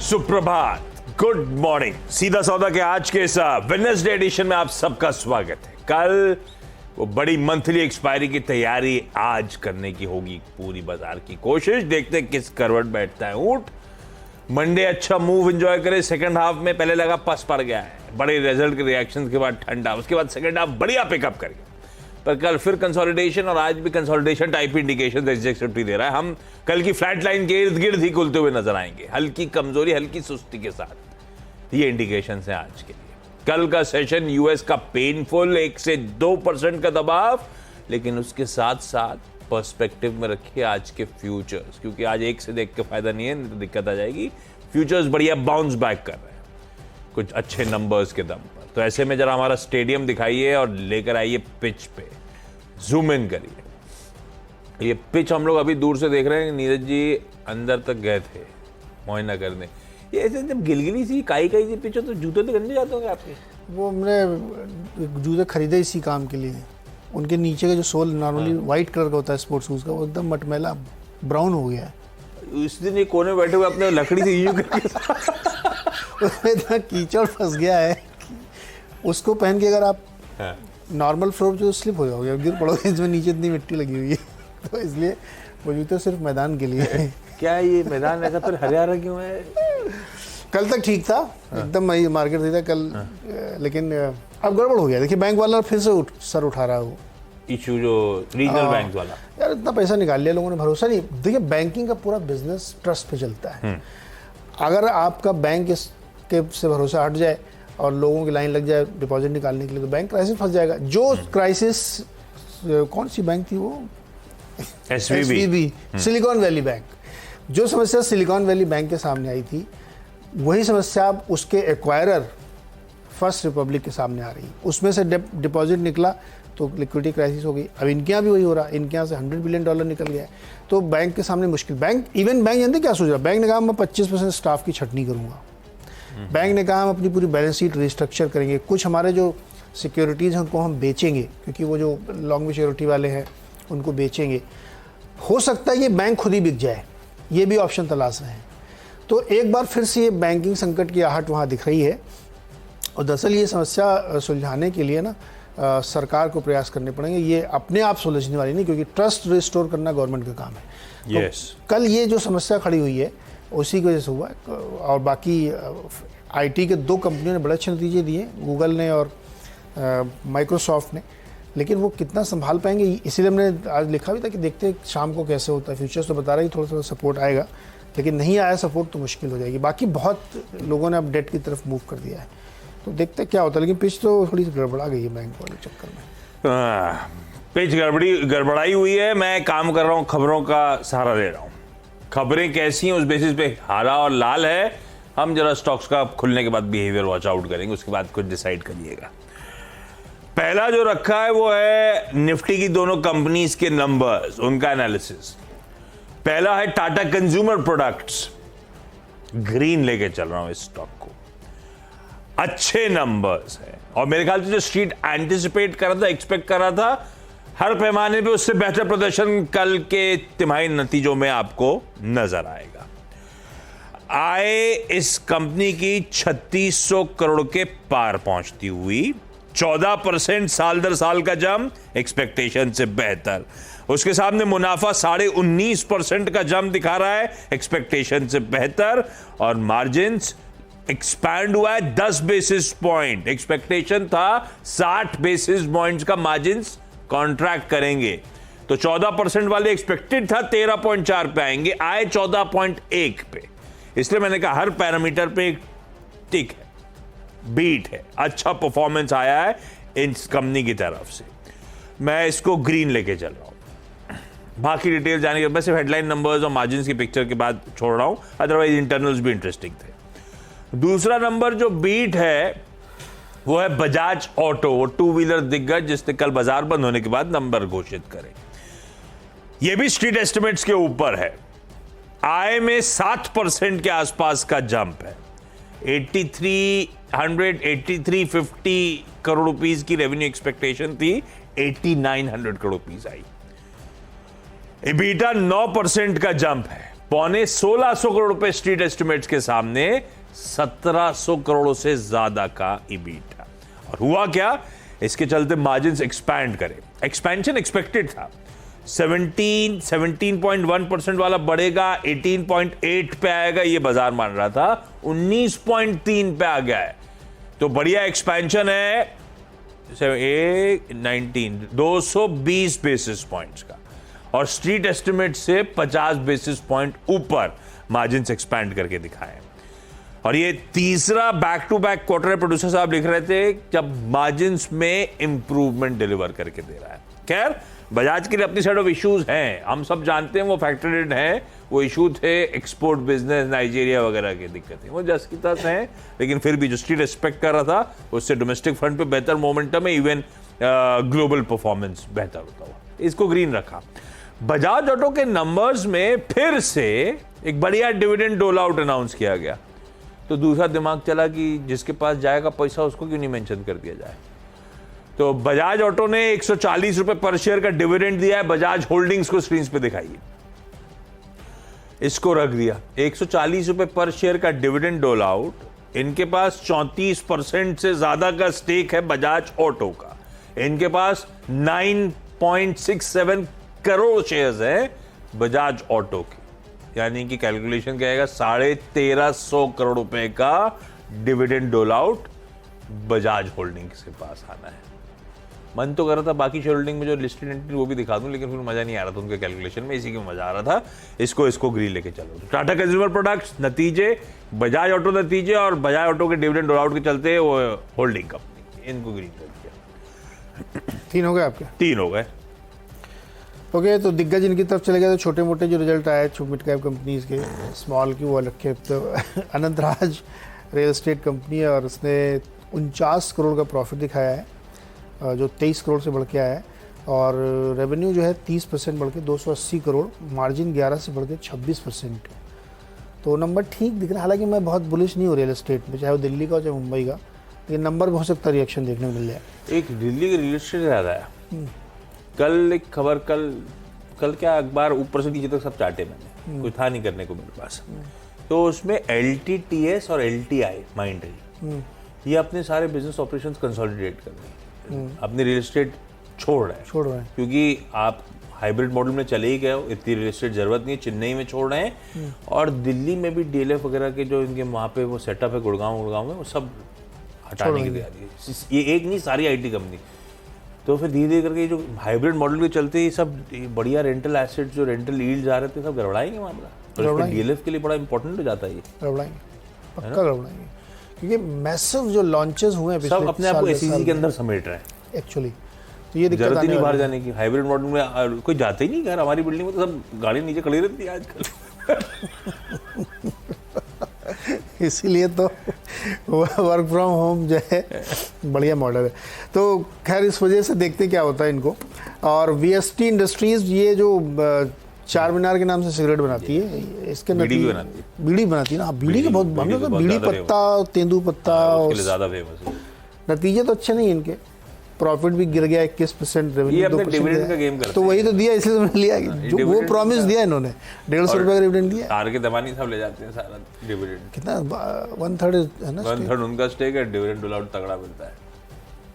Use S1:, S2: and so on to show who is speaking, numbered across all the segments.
S1: सुप्रभात, good morning. सीधा सौदा के आज के इस वेडनेसडे एडिशन में आप सबका स्वागत है। कल वो बड़ी मंथली एक्सपायरी की तैयारी आज करने की होगी पूरी बाजार की कोशिश। देखते हैं किस करवट बैठता है ऊंट। मंडे अच्छा मूव एंजॉय करे। सेकंड हाफ में पहले लगा पस पड़ गया है, बड़े रिजल्ट के रिएक्शन के बाद ठंडा, उसके बाद सेकंड हाफ बढ़िया पिकअप कर गया। पर कल फिर कंसोलिडेशन और आज भी consolidation type indication exactly they रहा है। हम कल की फ्लैट लाइन के इर्द गिर्द ही खुलते हुए नजर आएंगे, हल्की कमजोरी, हल्की सुस्ती के साथ। ये इंडिकेशन है आज के लिए। कल का सेशन यूएस का पेनफुल 1 से 2% का दबाव, लेकिन उसके साथ साथ पर्सपेक्टिव में रखिए आज के फ्यूचर्स, क्योंकि आज एक से देख के फायदा नहीं है, नहीं तो दिक्कत आ जाएगी। फ्यूचर्स बढ़िया बाउंस बैक कर रहे हैं कुछ अच्छे नंबर्स के दम पर। तो ऐसे में जरा हमारा स्टेडियम दिखाइए और लेकर आइए पिच पे, जूम इन करिए। ये पिच हम लोग अभी दूर से देख रहे हैं, नीरज जी अंदर तक गए थे मुआयना करने। ये ऐसे जब गिलगिली सी काई सी पिच हो तो जूते तो गंदे जाते होंगे आपके?
S2: वो हमने जूते खरीदे इसी काम के लिए। उनके नीचे का जो सोल नॉर्मली वाइट कलर का होता है स्पोर्ट्स शूज का, वो एकदम मटमैला ब्राउन हो गया है।
S1: इस दिन ये कोने बैठे हुए अपने लकड़ी से यूं करके
S2: उसमें इतना कीचड़ फंस गया है, उसको पहन के अगर आप नॉर्मल फ्लोर जो स्लिप हो जाओगे, गिर पड़ोगे, इसमें नीचे इतनी मिट्टी लगी हुई है। तो इसलिए वो जूते सिर्फ मैदान के लिए है।
S1: क्या ये मैदान ऐसा फिर हरियाणा क्यों है?
S2: कल तक ठीक था, एकदम मार्केट सही था कल, लेकिन अब गड़बड़ हो गया। देखिए बैंक वाला फिर से सर उठा रहा है वो
S1: इशू, जो रीजनल बैंक वाला।
S2: यार इतना पैसा निकाल लिया लोगों ने, भरोसा नहीं। देखिए बैंकिंग का पूरा बिजनेस ट्रस्ट पे चलता है। अगर आपका बैंक के से भरोसा हट जाए और लोगों की लाइन लग जाए डिपॉजिट निकालने के लिए, तो बैंक क्राइसिस फंस जाएगा। जो क्राइसिस कौन सी बैंक थी वो? SVB, silicon valley bank. जो समस्या सिलिकॉन वैली बैंक के सामने आई थी, वही समस्या अब उसके एक्वायरर फर्स्ट रिपब्लिक के सामने आ रही है। उसमें से डिपॉजिट निकला तो लिक्विडिटी क्राइसिस हो गई। अब इनके यहाँ भी वही हो रहा है, इनके यहाँ से $100 बिलियन निकल गया है। तो बैंक के सामने मुश्किल। बैंक जानते क्या सोच रहा है? बैंक ने कहा मैं 25% स्टाफ की छटनी करूंगा। बैंक ने कहा हम अपनी पूरी बैलेंस शीट रिस्ट्रक्चर करेंगे, कुछ हमारे जो सिक्योरिटीज़ हैं उनको हम बेचेंगे, क्योंकि वो जो लॉन्ग मैच्योरिटी वाले हैं उनको बेचेंगे। हो सकता है कि बैंक खुद ही बिक जाए, ये भी ऑप्शन तलाश रहे हैं। तो एक बार फिर से ये बैंकिंग संकट की आहट वहाँ दिख रही है। और दरअसल ये समस्या सुलझाने के लिए ना सरकार को प्रयास करने पड़ेंगे। ये अपने आप सुलझने वाली नहीं, क्योंकि ट्रस्ट रिस्टोर करना गवर्नमेंट का काम है।
S1: yes.
S2: तो कल ये जो समस्या खड़ी हुई है उसी की वजह से हुआ है। और बाकी आईटी के 2 कंपनियों ने बड़े अच्छे नतीजे दिए, गूगल ने और माइक्रोसॉफ्ट ने, लेकिन वो कितना संभाल पाएंगे, इसीलिए हमने आज लिखा भी था कि देखते हैं शाम को कैसे होता है। फ्यूचर्स तो बता रहा है थोड़ा थोड़ा सपोर्ट आएगा, लेकिन नहीं आया सपोर्ट तो मुश्किल हो जाएगी। बाकी बहुत लोगों ने अब डेट की तरफ मूव कर दिया है, तो देखते क्या होता है। लेकिन पिच तो थोड़ी गड़बड़ा गई है बैंक वाले चक्कर में।
S1: पिच गड़बड़ाई हुई है। मैं काम कर रहा हूँ, खबरों का सहारा ले रहा हूँ। खबरें कैसी हैं उस बेसिस पे हरा और लाल है। हम जरा स्टॉक्स का खुलने के बाद बिहेवियर वॉच आउट करेंगे, उसके बाद कुछ डिसाइड करिएगा। पहला जो रखा है वो है निफ्टी की दोनों कंपनीज के नंबर्स, उनका एनालिसिस। पहला है टाटा कंज्यूमर प्रोडक्ट्स, ग्रीन लेके चल रहा हूं इस स्टॉक को। अच्छे नंबर्स है और मेरे ख्याल से जो स्ट्रीट एंटिसिपेट कर रहा था, एक्सपेक्ट कर रहा था, हर पैमाने पे उससे बेहतर प्रदर्शन कल के तिमाही नतीजों में आपको नजर आएगा। आय इस कंपनी की 3600 करोड़ के पार पहुंचती हुई, 14% साल दर साल का जंप, एक्सपेक्टेशन से बेहतर। उसके सामने मुनाफा 19.5% का जंप दिखा रहा है, एक्सपेक्टेशन से बेहतर। और मार्जिन्स एक्सपैंड हुआ है 10 बेसिस पॉइंट। एक्सपेक्टेशन था 60 बेसिस पॉइंट्स का मार्जिन्स कॉन्ट्रैक्ट करेंगे, तो 14% वाले एक्सपेक्टेड था 13.4 पे आएंगे, आए 14.1 पे। इसलिए मैंने कहा हर पैरामीटर पे एक टिक है, बीट है, अच्छा परफॉर्मेंस आया है इस कंपनी की तरफ से। मैं इसको ग्रीन लेके चल रहा हूं। बाकी डिटेल जाने के बाद सिर्फ हेडलाइन नंबर्स और मार्जिन्स की पिक्चर के बाद छोड़ रहा हूं, अदरवाइज इंटरनल्स भी इंटरेस्टिंग थे। दूसरा नंबर जो बीट है वो है बजाज ऑटो, वो 2 व्हीलर दिग्गज जिसने कल बाजार बंद होने के बाद नंबर घोषित करे। ये भी स्ट्रीट एस्टिमेट्स के ऊपर है। आय में 7% के आसपास का जंप है। 8350 करोड़ रुपीस की रेवेन्यू एक्सपेक्टेशन थी, 8900 करोड़ रुपीस आई। EBITDA 9% का जंप है। 1650 करोड़ रुपए स्ट्रीट एस्टिमेट्स के सामने 1700 करोड़ से ज्यादा का ईबीटा। और हुआ क्या, इसके चलते मार्जिन्स एक्सपैंड करे। एक्सपेंशन एक्सपेक्टेड था, 17.1% वाला बढ़ेगा, 18.8 पे आएगा, ये बाजार मान रहा था, 19.3 पे आ गया है। तो बढ़िया एक्सपेंशन है, 220 बेसिस पॉइंट्स का, और स्ट्रीट एस्टिमेट से 50 बेसिस पॉइंट ऊपर मार्जिन्स एक्सपैंड करके दिखाए। और ये तीसरा बैक टू बैक क्वार्टर है, प्रोड्यूसर साहब लिख रहे थे, जब मार्जिन्स में इंप्रूवमेंट डिलीवर करके दे रहा है। खैर, बजाज के लिए अपनी सेट ऑफ इश्यूज हैं, हम सब जानते हैं, वो फैक्टरेड हैं, वो इशू थे एक्सपोर्ट बिजनेस, नाइजीरिया वगैरह की दिक्कतें, वो जस की तस हैं, लेकिन फिर भी जो स्ट्रीट एक्सपेक्ट कर रहा था उससे डोमेस्टिक फ्रंट पे बेहतर मोमेंटम है, इवन ग्लोबल परफॉर्मेंस बेहतर होता हुआ, इसको ग्रीन रखा। बजाज ऑटो के नंबर्स में फिर से एक बढ़िया डिविडेंड डोल आउट अनाउंस किया गया, तो दूसरा दिमाग चला कि जिसके पास जाएगा पैसा उसको क्यों नहीं मेंशन कर दिया जाए। तो बजाज ऑटो ने 140 रुपए पर शेयर का डिविडेंड दिया है, बजाज होल्डिंग्स को स्क्रीन पे दिखाइए, इसको रख दिया 140 रुपए पर शेयर का डिविडेंड डोल आउट। इनके पास 34% से ज्यादा का स्टेक है बजाज ऑटो का, इनके पास 9.67 करोड़ शेयर्स है बजाज ऑटो की, यानी कि कैलकुलेशन क्या आएगा, 1350 करोड़ रुपए का डिविडेंड डोल आउट बजाज होल्डिंग्स के पास आना है। मन तो कर रहा था बाकी शेयर होल्डिंग में जो लिस्टेड एंटिटी वो भी दिखा दूं, लेकिन फिर मजा नहीं आ रहा था उनके कैलकुलेशन में, इसी के मजा आ रहा था, इसको ग्रीन लेके चलो। तो टाटा कंज्यूमर प्रोडक्ट्स नतीजे, बजाज ऑटो नतीजे, और बजाज ऑटो के डिविडेंड डोल आउट के चलते वो होल्डिंग कंपनी, इनको ग्रीन कर दिया।
S2: 3 हो गए आपके?
S1: 3 हो गए।
S2: ओके, तो दिग्गज इनकी तरफ चले गए, तो छोटे मोटे जो रिजल्ट आए मिड कैप कंपनीज के, स्मॉल की वो रखे, तो अनंतराज रियल एस्टेट कंपनी है और उसने 49 करोड़ का प्रॉफिट दिखाया है, जो 23 करोड़ से बढ़ के आया है, और रेवेन्यू जो है 30% बढ़ के 280 करोड़, मार्जिन 11 से बढ़ के 26%। तो नंबर ठीक दिख रहा है, हालांकि मैं बहुत बुलिश नहीं हूँ रियल एस्टेट में, चाहे वो दिल्ली का हो चाहे मुंबई का, लेकिन नंबर बहुत सकता रिएक्शन देखने को मिल जाए।
S1: एक दिल्ली के रियल एस्टेट याद आया, कल एक खबर, कल क्या अखबार ऊपर से नीचे तक सब चाटे मैंने, कुछ था नहीं करने को मेरे पास, तो उसमें LTTS और LTI माइंडरी ये अपने सारे बिजनेस ऑपरेशंस कंसोलिडेट कर रहे हैं, अपनी रियल एस्टेट छोड़ रहे हैं, क्योंकि आप हाइब्रिड मॉडल में चले ही गए हो, इतनी रियल एस्टेट जरूरत नहीं है, चेन्नई में छोड़ रहे हैं, और दिल्ली में भी DLF वगैरह के जो इनके वहाँ पे वो सेटअप है गुड़गांव में, वो सब हटाने की तैयारी है। ये एक नहीं, सारी IT कंपनी। तो फिर धीरे धीरे करके जो हाइब्रिड मॉडल के चलते ही सब बढ़िया रेंटल एसेट, जो रेंटल यील्ड आ रहे थे, सब गड़बड़ाएंगे मामला, और DLF के लिए बड़ा इंपॉर्टेंट हो जाता है, ये
S2: गड़बड़ाएंगे, पक्का गड़बड़ाएंगे, क्योंकि मैसिव जो लॉन्चेस हुए हैं
S1: सब अपने आप को SEZ के अंदर समेट रहे हैं
S2: एक्चुअली, तो ये दिक्कत
S1: जरूरत ही नहीं बाहर जाने की। हाइब्रिड मॉडल में कोई जाते ही नहीं घर, हमारी बिल्डिंग में तो सब गाड़ी नीचे खड़ी रहती है आजकल।
S2: इसीलिए तो वर्क फ्रॉम होम जो है बढ़िया मॉडल है। तो खैर इस वजह से देखते क्या होता है इनको। और VST इंडस्ट्रीज, ये जो चार मीनार के नाम से सिगरेट बनाती है, इसके
S1: बीड़ी भी
S2: बनाती है ना, बीड़ी के बहुत बीड़ी पत्ता, तेंदू पत्ता,
S1: ज्यादा फेमस है।
S2: नतीजे तो अच्छे नहीं इनके, प्रॉफिट भी गिर गया 21%, रेवेन्यू
S1: 2% का गेम करते
S2: तो वही तो दिया, इसलिए तो लिया, जो वो प्रॉमिस दिया इन्होंने 150 रुपए का डिविडेंड दिया।
S1: तार के दबानी सब ले जाते हैं सारा डिविडेंड,
S2: कितना 1/3 है ना,
S1: 1/3 उनका स्टेक है, डिविडेंड डोल आउट तगड़ा मिलता है,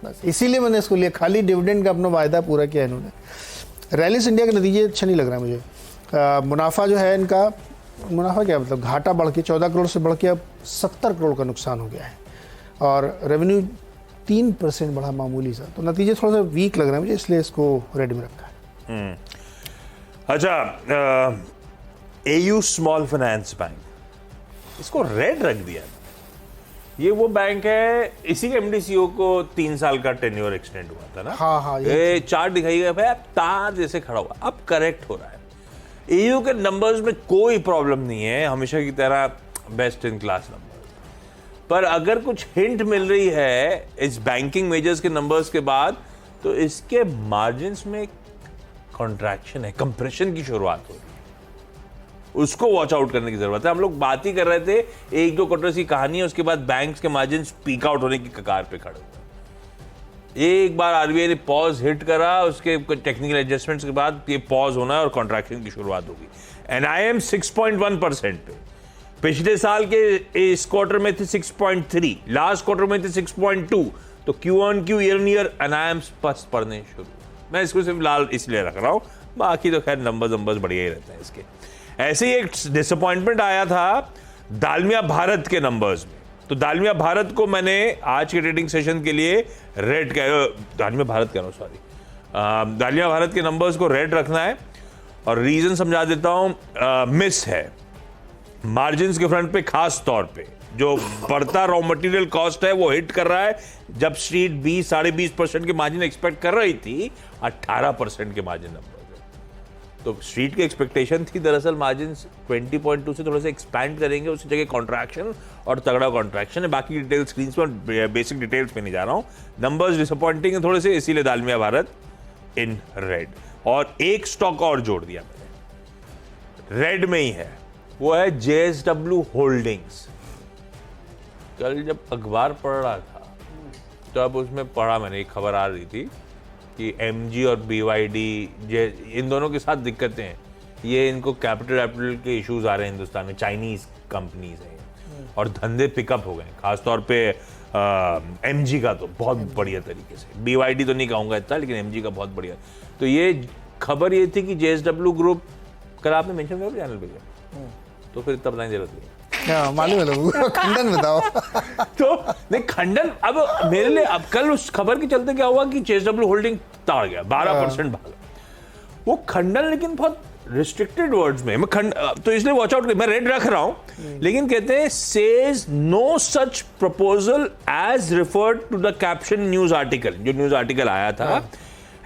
S2: बस इसीलिए मैंने इसको लिया, खाली डिविडेंड का अपना वायदा पूरा किया इन्होंने। रैलिस इंडिया के नतीजे अच्छा नहीं लग रहा है मुझे। मुनाफा जो है इनका, मुनाफा क्या मतलब, घाटा बढ़ के 14 करोड़ से बढ़ के अब 70 करोड़ का नुकसान हो गया है, और रेवेन्यू 3% बढ़ा मामूली सा, तो नतीजे थोड़ा सा वीक लग रहा है मुझे, इसलिए इसको रेड में रखा है।
S1: अच्छा, AU स्मॉल फाइनेंस बैंक, इसको रेड रख दिया। ये वो बैंक है, इसी के MD CEO को 3 साल का टेन्योर एक्सटेंड हुआ था ना।
S2: हाँ,
S1: ये चार्ट दिखाइएगा भाई, तार जैसे खड़ा हुआ, अब करेक्ट हो रहा है। AU के नंबर्स में कोई प्रॉब्लम नहीं है, हमेशा की तरह बेस्ट इन क्लास नंबर, पर अगर कुछ हिंट मिल रही है इस बैंकिंग मेजर्स के नंबर्स के बाद, तो इसके मार्जिन्स में कॉन्ट्रैक्शन है, कंप्रेशन की शुरुआत हो रही है, उसको वॉच आउट करने की जरूरत है। हम लोग बात ही कर रहे थे 1-2 क्वार्टर्स की कहानी है, उसके बाद बैंक्स के मार्जिन्स पीक आउट होने की कगार पे खड़े हुए। एक बार आरबीआई ने पॉज हिट करा, उसके टेक्निकल एडजस्टमेंट्स के बाद ये पॉज होना है और कॉन्ट्रैक्शन की शुरुआत होगी। एनआईएम 6.1% पे, पिछले साल के इस क्वार्टर में थे 6.3, लास्ट क्वार्टर में थे 6.2, तो Q on Q, year on year NIM स्पष्ट पढ़ने शुरू। मैं इसको सिर्फ लाल इसलिए रख रहा हूं, बाकी तो खैर नंबर्स बढ़िया ही रहते हैं इसके। ऐसे ही एक डिसअपॉइंटमेंट आया था दालमिया भारत के नंबर्स में। तो दालमिया भारत को मैंने आज के ट्रेडिंग सेशन के लिए रेड दालमिया भारत कह रहा हूं, सॉरी, दालमिया भारत के नंबर्स को रेड रखना है और रीजन समझा देता हूं। मिस है मार्जिन्स के फ्रंट पे, खास तौर पे जो बढ़ता रॉ मटेरियल कॉस्ट है वो हिट कर रहा है। जब स्ट्रीट 20-20.5% के मार्जिन एक्सपेक्ट कर रही थी, 18% के मार्जिन नंबर। तो स्ट्रीट की एक्सपेक्टेशन थी दरअसल मार्जिन 20.2 से थोड़ा सा एक्सपैंड करेंगे, उसी जगह कॉन्ट्रैक्शन और तगड़ा कॉन्ट्रैक्शन है। बाकी डिटेल स्क्रीन पर, बेसिक डिटेल्स पे नहीं जा रहा हूं। नंबर्स डिसअपॉइंटिंग है थोड़े से, इसीलिए दालमिया भारत इन रेड। और एक स्टॉक और जोड़ दिया मैंने, रेड में ही है, वो है JSW होल्डिंग्स। कल जब अखबार पढ़ रहा था तो अब उसमें पढ़ा मैंने, एक खबर आ रही थी कि MG और BYD इन दोनों के साथ दिक्कतें हैं, ये इनको कैपिटल के इश्यूज आ रहे हैं हिंदुस्तान में, चाइनीज कंपनीज हैं और धंधे पिकअप हो गए, खासतौर पे MG का तो बहुत बढ़िया तरीके से, BYD तो नहीं कहूँगा इतना, लेकिन MG का बहुत बढ़िया। तो ये खबर ये थी कि JSW ग्रुप, कल आपने मेंशन किया चैनल पे, तो फिर इतना बताने जरूरत नहीं,
S2: क्या मालूम है लोगों को, खंडन बताओ।
S1: तो नहीं खंडन, अब मेरे लिए अब कल उस खबर के चलते क्या हुआ कि JSW होल्डिंग ताड़ गया, 12% भागा वो खंडन, लेकिन बहुत रिस्ट्रिक्टेड वर्ड्स में। मैं तो इसलिए वॉच आउट, मैं रेड रख रहा हूं, लेकिन कहते हैं says no such proposal as referred to the caption news article, जो न्यूज आर्टिकल आया था,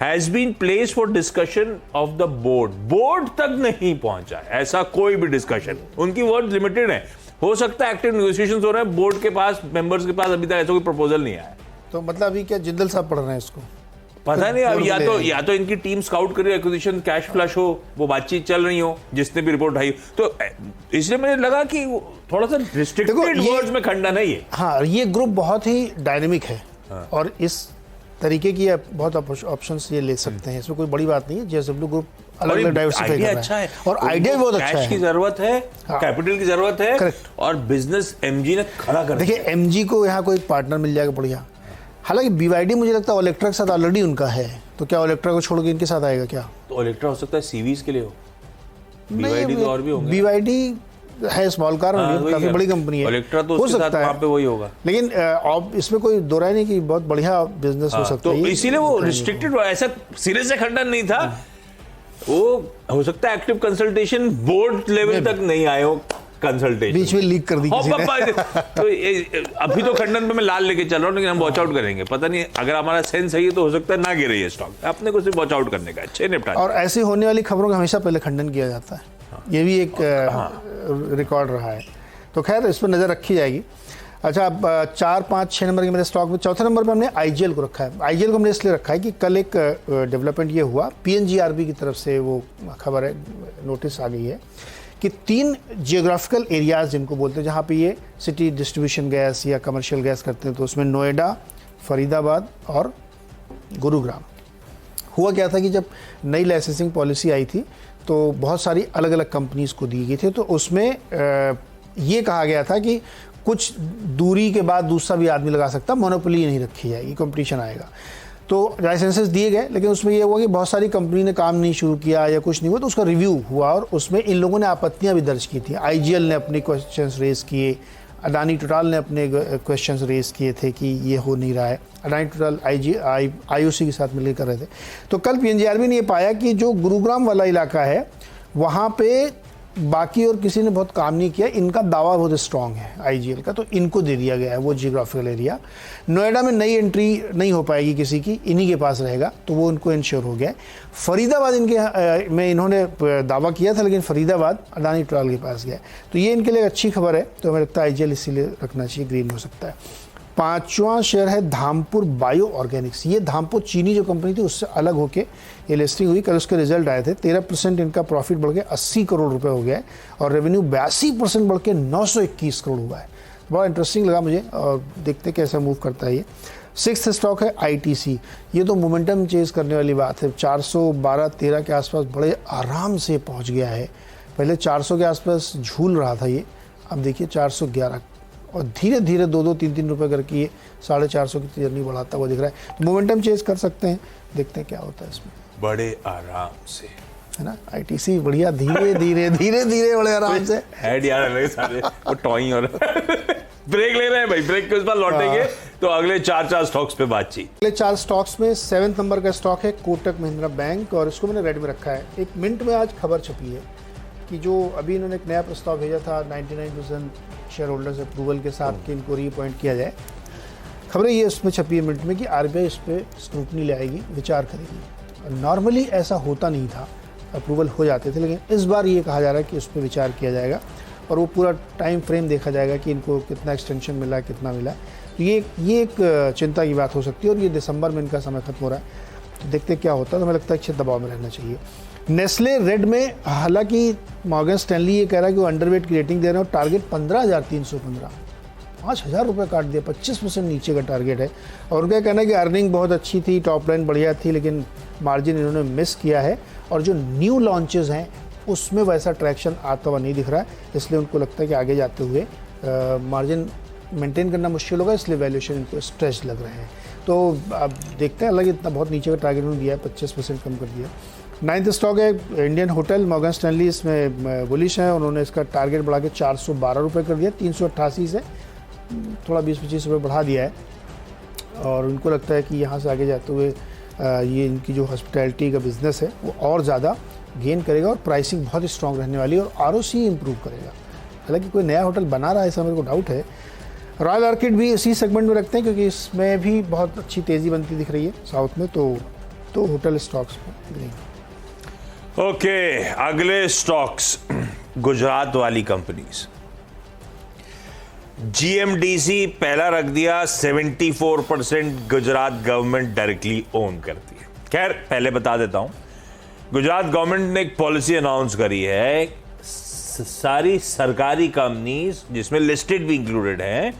S1: has been place for discussion of the board तक नहीं पहुंचा है ऐसा कोई भी डिस्कशन, उनकी वर्ड लिमिटेड है। हो सकता है एक्टिव नेगोशिएशंस हो रहे हैं, बोर्ड के पास, मेंबर्स के पास अभी तक ऐसा कोई प्रपोजल नहीं आया।
S2: तो मतलब अभी क्या जिंदल साहब पढ़ रहे हैं इसको,
S1: पता नहीं, अब या तो इनकी टीम स्काउट करी, एक्विजिशन कैश फ्लश हो, वो बातचीत चल रही हो, जिसने भी रिपोर्ट आई, तो इसलिए मुझे लगा कि थोड़ा सा रिस्ट्रिक्टेड वर्ड्स में खंडन है ये।
S2: हाँ, ये ग्रुप बहुत ही डायनेमिक है। हाँ। और इस तरीके की बहुत ऑप्शंस ये ले सकते हैं, इसमें कोई बड़ी बात नहीं है। JSW ग्रुप अलग अलग डाइवर्सिफाई कर रहा है और आइडिया बहुत अच्छा है।
S1: कैश की जरूरत है, कैपिटल की जरूरत है,
S2: करेक्ट,
S1: और बिजनेस MG ने खड़ा कर
S2: देखिए MG को यहाँ कोई पार्टनर मिल जाएगा बढ़िया। हालांकि BYD मुझे लगता है ओलेक्ट्रा के साथ ऑलरेडी उनका है, तो क्या ओलेक्ट्रा को छोड़ के इनके साथ आएगा क्या?
S1: तो ओलेक्ट्रा हो सकता है CVs के लिए हो, BYD तो और भी होंगे।
S2: BYD है स्मॉल कार में, काफी बड़ी कंपनी है,
S1: ओलेक्ट्रा तो उसके साथ वहां पे वही होगा,
S2: लेकिन इसमें कोई दो राय नहीं कि बहुत बढ़िया बिजनेस हो सकता है।
S1: तो इसीलिए वो रिस्ट्रिक्टेड, ऐसा सिरे से खंडन नहीं था, वो हो सकता है एक्टिव कंसल्टेशन बोर्ड लेवल तक नहीं आए हो, कंसल्टेशन
S2: बीच में लीक कर दी किसी ने।
S1: तो अभी तो खंडन पे मैं लाल लेके चल रहा हूँ, लेकिन हम वॉच आउट करेंगे, पता नहीं अगर हमारा सेंस सही है तो हो सकता है ना गिरे ये स्टॉक, अपने को सिर्फ वॉच आउट करने का, अच्छे निपटा।
S2: और ऐसी होने वाली खबरों का हमेशा पहले खंडन किया जाता है, ये भी एक रिकॉर्ड रहा है। तो खैर इस पर नज़र रखी जाएगी। अच्छा, अब 4, 5, 6 नंबर के मेरे स्टॉक में चौथे नंबर पे हमने IGL को रखा है। IGL को हमने इसलिए रखा है कि कल एक डेवलपमेंट ये हुआ, PNGRB की तरफ से वो खबर है, नोटिस आ गई है कि 3 जियोग्राफिकल एरियाज जिनको बोलते हैं, जहाँ पे ये सिटी डिस्ट्रीब्यूशन गैस या कमर्शियल गैस करते हैं, तो उसमें नोएडा, फरीदाबाद और गुरुग्राम। हुआ क्या था कि जब नई लाइसेंसिंग पॉलिसी आई थी तो बहुत सारी अलग अलग कंपनीज़ को दी गई थी, तो उसमें ये कहा गया था कि कुछ दूरी के बाद दूसरा भी आदमी लगा सकता, मोनोपोली नहीं रखी जाएगी, कंपटीशन आएगा। तो लाइसेंसेस दिए गए, लेकिन उसमें ये हुआ कि बहुत सारी कंपनी ने काम नहीं शुरू किया या कुछ नहीं हुआ, तो उसका रिव्यू हुआ और उसमें इन लोगों ने आपत्तियां भी दर्ज की थी। IGL ने अपने क्वेश्चंस रेज किए, अडानी टोटल ने अपने क्वेश्चंस रेज किए थे कि ये हो नहीं रहा है। अडानी टोटल IOC के साथ मिलकर कर रहे थे। तो कल PNGRB ने ये पाया कि जो गुरुग्राम वाला इलाका है वहाँ पे बाकी और किसी ने बहुत काम नहीं किया, इनका दावा बहुत स्ट्रांग है IGL का, तो इनको दे दिया गया है वो जियोग्राफिकल एरिया। नोएडा में नई एंट्री नहीं हो पाएगी किसी की, इन्हीं के पास रहेगा, तो वो इनको इंश्योर हो गया है। फरीदाबाद इनके में इन्होंने दावा किया था, लेकिन फरीदाबाद अडानी टोटल के पास गया, तो ये इनके लिए अच्छी खबर है। तो हमें लगता है IGL इसीलिए रखना चाहिए, ग्रीन हो सकता है। 5वां शेयर है धामपुर बायो ऑर्गेनिक्स। ये धामपुर चीनी जो कंपनी थी उससे अलग होके ये लिस्टिंग हुई, कल उसके रिजल्ट आए थे। 13% इनका प्रॉफिट बढ़ के 80 करोड़ रुपए हो गया है और रेवेन्यू 82% बढ़ के 921 करोड़ हुआ है। बड़ा इंटरेस्टिंग लगा मुझे और देखते कैसे मूव करता है ये। सिक्स्थ स्टॉक है आईटीसी। ये तो मोमेंटम चेज करने वाली बात है, 412-13 के आसपास बड़े आराम से पहुंच गया है। पहले 400 के आसपास झूल रहा था ये, अब देखिए 411 और धीरे धीरे 2-3 रुपए करके ये 450 की जर्नी बढ़ाता हुआ दिख रहा है। मोमेंटम चेज कर सकते हैं, देखते हैं क्या होता है इसमें।
S1: बड़े आराम से
S2: है ना, आईटीसी बढ़िया, धीरे धीरे बड़े आराम से।
S1: हेड यार अलग सारे वो टॉइंग और ब्रेक ले रहे हैं भाई, ब्रेक के उस पर लौटेंगे तो अगले 4 स्टॉक्स पे बातचीत।
S2: अगले 4 स्टॉक्स में 7 नंबर का स्टॉक है कोटक महिंद्रा बैंक, और इसको मैंने रेड में रखा है। एक मिनट में आज खबर छपी है कि जो अभी इन्होंने एक नया प्रस्ताव भेजा था 99% शेयर होल्डर्स अप्रूवल के साथ कि इनको रीअपॉइंट किया जाए, खबरें ये उसमें छपी है मिनट में कि आरबीआई इस पर स्क्रूटनी लाएगी, विचार करेगी। नॉर्मली ऐसा होता नहीं था, अप्रूवल हो जाते थे, लेकिन इस बार ये कहा जा रहा है कि उस पर विचार किया जाएगा और वो पूरा टाइम फ्रेम देखा जाएगा कि इनको कितना एक्सटेंशन मिला, कितना मिला। तो ये एक चिंता की बात हो सकती है और ये दिसंबर में इनका समय खत्म हो रहा है, तो देखते क्या होता है। तो हमें लगता है अच्छे दबाव में रहना चाहिए। नेस्ले रेड में, हालांकि मॉर्गन स्टैनली ये कह रहा है कि वो अंडरवेट की रेटिंग दे रहे हैं और टारगेट 15,315, 5,000 रुपये काट दिया, 25% नीचे का टारगेट है। और उनका कहना है कि अर्निंग बहुत अच्छी थी, टॉप लाइन बढ़िया थी, लेकिन मार्जिन इन्होंने मिस किया है और जो न्यू लॉन्चेस हैं उसमें वैसा ट्रैक्शन आता हुआ नहीं दिख रहा है, इसलिए उनको लगता है कि आगे जाते हुए मार्जिन मेंटेन करना मुश्किल होगा, इसलिए वैल्यूएशन इनको स्ट्रेच लग रहे हैं। तो अब देखते हैं, हालांकि इतना बहुत नीचे का टारगेट उन्होंने दिया है, 25% कम कर दिया। 9th स्टॉक है इंडियन होटल, मॉर्गन स्टैनली इसमें बुलिश है, उन्होंने इसका टारगेट बढ़ा के 412 रुपये कर दिया, 388 से थोड़ा 20-25 रुपये बढ़ा दिया है। और उनको लगता है कि यहाँ से आगे जाते हुए ये इनकी जो हॉस्पिटैलिटी का बिजनेस है वो और ज़्यादा गेन करेगा और प्राइसिंग बहुत ही स्ट्रॉन्ग रहने वाली है और आरओसी इंप्रूव करेगा। हालांकि कोई नया होटल बना रहा है ऐसा मेरे को डाउट है। रॉयल आर्किड भी इसी सेगमेंट में रखते हैं क्योंकि इसमें भी बहुत अच्छी तेज़ी बनती दिख रही है साउथ में, तो होटल स्टॉक्स में।
S1: ओके, अगले स्टॉक्स गुजरात वाली कंपनीज। जीएमडीसी पहला रख दिया, 74% गुजरात गवर्नमेंट डायरेक्टली ओन करती है। खैर पहले बता देता हूं, गुजरात गवर्नमेंट ने एक पॉलिसी अनाउंस करी है, सारी सरकारी कंपनीज जिसमें लिस्टेड भी इंक्लूडेड हैं,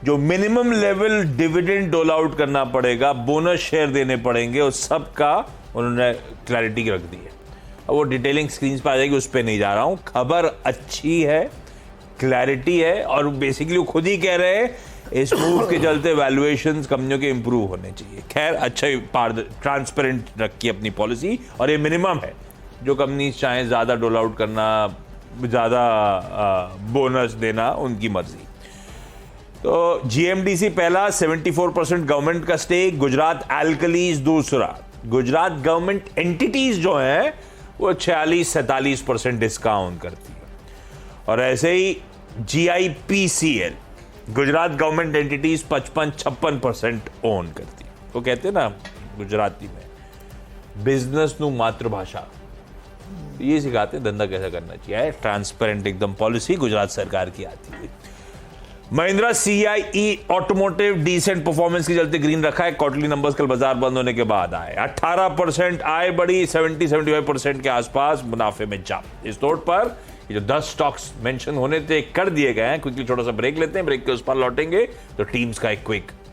S1: जो मिनिमम लेवल डिविडेंड डोल आउट करना पड़ेगा, बोनस शेयर देने पड़ेंगे, उस सब का उन्होंने क्लैरिटी रख दी है। अब वो डिटेलिंग स्क्रीन पर आ जाएगी, उस पर नहीं जा रहा हूं। खबर अच्छी है, क्लैरिटी है और बेसिकली वो खुद ही कह रहे हैं इस मूव के चलते वैल्यूएशंस कंपनियों के इंप्रूव होने चाहिए। खैर अच्छा ट्रांसपेरेंट रखी अपनी पॉलिसी और ये मिनिमम है, जो कंपनी चाहे ज़्यादा डोल आउट करना, ज़्यादा बोनस देना, उनकी मर्जी। तो जीएमडीसी पहला, 74% गवर्नमेंट का स्टेक, गुजरात एल्कलीज दूसरा। गुजरात गवर्नमेंट एंटिटीज जो हैं वो 46-47% डिस्काउंट करती है। और ऐसे ही GIPCL, Gujarat government entities 55-56% own करती है। वो कहते हैं ना गुजराती में, बिजनेस नु मातृभाषा, ये सिखाते हैं धंधा कैसा करना चाहिए। ट्रांसपेरेंट एकदम पॉलिसी गुजरात सरकार की आती है। Mahindra CIE automotive decent performance के चलते ग्रीन रखा है। क्वार्टरली नंबर्स कल बाजार बंद होने के बाद आए, 18% आय बढ़ी, 70-75% के आसपास मुनाफे में जंप। इस नोट पर ये जो 10 स्टॉक्स मेंशन होने थे कर दिए गए हैं। क्विकली छोटा सा ब्रेक लेते हैं, ब्रेक के उस पर लौटेंगे तो टीम्स का एक क्विक